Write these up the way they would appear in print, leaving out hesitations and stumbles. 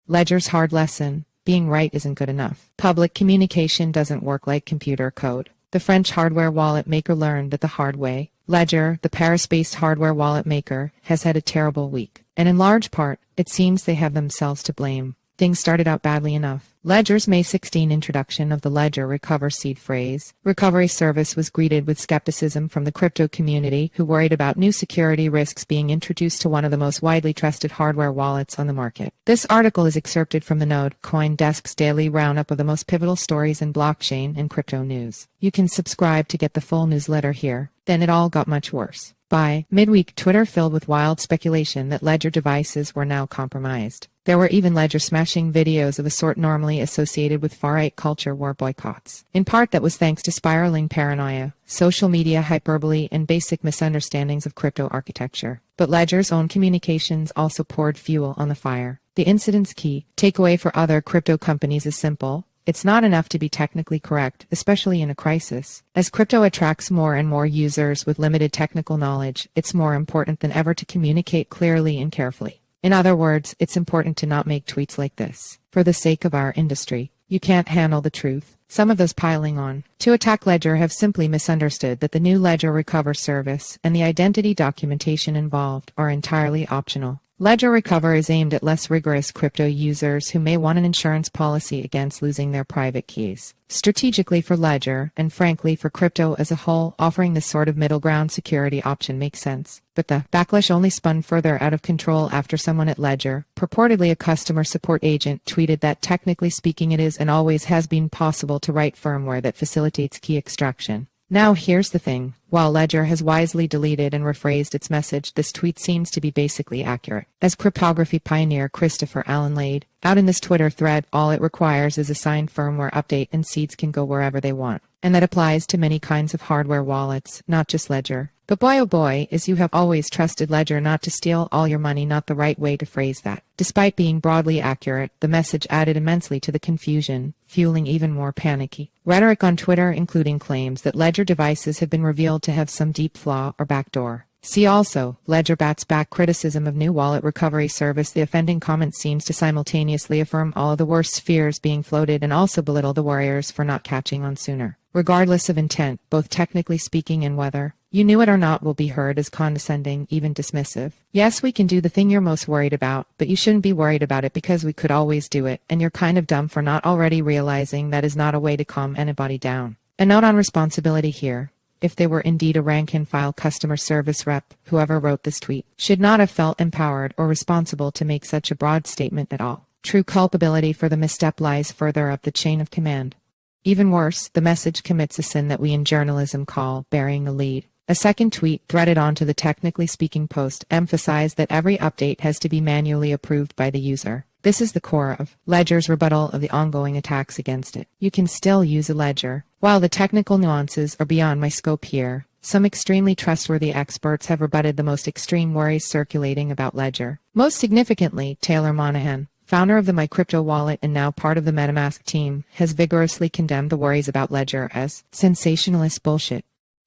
Ledger's hard lesson: being right isn't good enough. Public communication doesn't work like computer code. The French hardware wallet maker learned that the hard way. Ledger, the Paris-based hardware wallet maker, has had a terrible week. And in large part, it seems they have themselves to blame. Things started out badly enough. Ledger's May 16 introduction of the Ledger Recover seed phrase recovery service was greeted with skepticism from the crypto community, who worried about new security risks being introduced to one of the most widely trusted hardware wallets on the market. This article is excerpted from the Node CoinDesk's daily roundup of the most pivotal stories in blockchain and crypto news. You can subscribe to get the full newsletter here. Then it all got much worse. By midweek, Twitter filled with wild speculation that Ledger devices were now compromised. There were even Ledger smashing videos of a sort normally associated with far-right culture war boycotts. In part, that was thanks to spiraling paranoia, social media hyperbole, and basic misunderstandings of crypto architecture. But Ledger's own communications also poured fuel on the fire. The incident's key takeaway for other crypto companies is simple: it's not enough to be technically correct, especially in a crisis. As crypto attracts more and more users with limited technical knowledge, it's more important than ever to communicate clearly and carefully. In other words, it's important to not make tweets like this. For the sake of our industry, you can't handle the truth. Some of those piling on to attack Ledger have simply misunderstood that the new Ledger Recover service and the identity documentation involved are entirely optional. Ledger Recover is aimed at less rigorous crypto users who may want an insurance policy against losing their private keys. Strategically for Ledger, and frankly for crypto as a whole, offering this sort of middle ground security option makes sense. But the backlash only spun further out of control after someone at Ledger, purportedly a customer support agent, tweeted that technically speaking it is and always has been possible to write firmware that facilitates key extraction. Now here's the thing. While Ledger has wisely deleted and rephrased its message, this tweet seems to be basically accurate. As cryptography pioneer Christopher Allen laid out in this Twitter thread, all it requires is a signed firmware update and seeds can go wherever they want. And that applies to many kinds of hardware wallets, not just Ledger. But boy oh boy, is you have always trusted Ledger not to steal all your money, not the right way to phrase that. Despite being broadly accurate, the message added immensely to the confusion, fueling even more panicky rhetoric on Twitter, including claims that Ledger devices have been revealed to have some deep flaw or backdoor. See also, Ledger bats back criticism of new wallet recovery service. The offending comment seems to simultaneously affirm all of the worst fears being floated and also belittle the warriors for not catching on sooner. Regardless of intent, both technically speaking and whether you knew it or not, will be heard as condescending, even dismissive. Yes, we can do the thing you're most worried about, but you shouldn't be worried about it because we could always do it, and you're kind of dumb for not already realizing that is not a way to calm anybody down. A note on responsibility here. If they were indeed a rank-and-file customer service rep, whoever wrote this tweet should not have felt empowered or responsible to make such a broad statement at all. True culpability for the misstep lies further up the chain of command. Even worse, the message commits a sin that we in journalism call burying the lead. A second tweet threaded onto the technically speaking post emphasized that every update has to be manually approved by the user. This is the core of Ledger's rebuttal of the ongoing attacks against it. You can still use a Ledger. While the technical nuances are beyond my scope here, some extremely trustworthy experts have rebutted the most extreme worries circulating about Ledger. Most significantly, Taylor Monahan, founder of the MyCrypto wallet and now part of the MetaMask team, has vigorously condemned the worries about Ledger as sensationalist bullshit.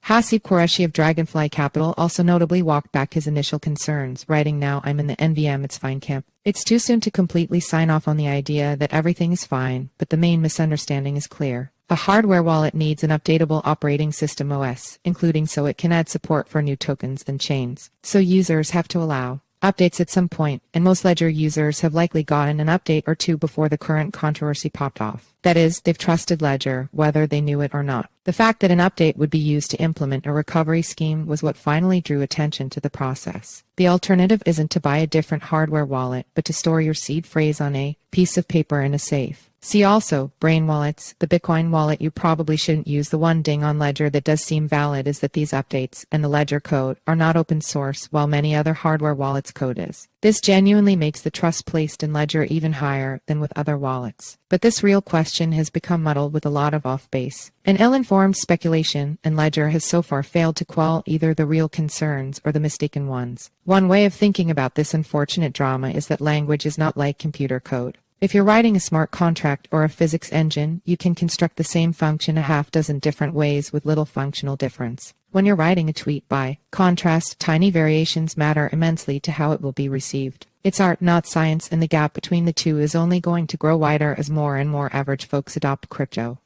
Hasib Qureshi of Dragonfly Capital also notably walked back his initial concerns, writing, "Now I'm in the NVM, it's fine camp. It's too soon to completely sign off on the idea that everything is fine, but the main misunderstanding is clear. A hardware wallet needs an updatable operating system OS, including so it can add support for new tokens and chains. So users have to allow updates at some point, and most Ledger users have likely gotten an update or two before the current controversy popped off. That is, they've trusted Ledger, whether they knew it or not. The fact that an update would be used to implement a recovery scheme was what finally drew attention to the process. The alternative isn't to buy a different hardware wallet, but to store your seed phrase on a piece of paper in a safe. See also, Brain Wallets, the Bitcoin wallet you probably shouldn't use. The one ding on Ledger that does seem valid is that these updates and the Ledger code are not open source, while many other hardware wallets' code is. This genuinely makes the trust placed in Ledger even higher than with other wallets. But this real question has become muddled with a lot of off-base and ill-informed speculation, and Ledger has so far failed to quell either the real concerns or the mistaken ones. One way of thinking about this unfortunate drama is that language is not like computer code. If you're writing a smart contract or a physics engine, you can construct the same function a half dozen different ways with little functional difference. When you're writing a tweet, by contrast, tiny variations matter immensely to how it will be received. It's art, not science, and the gap between the two is only going to grow wider as more and more average folks adopt crypto.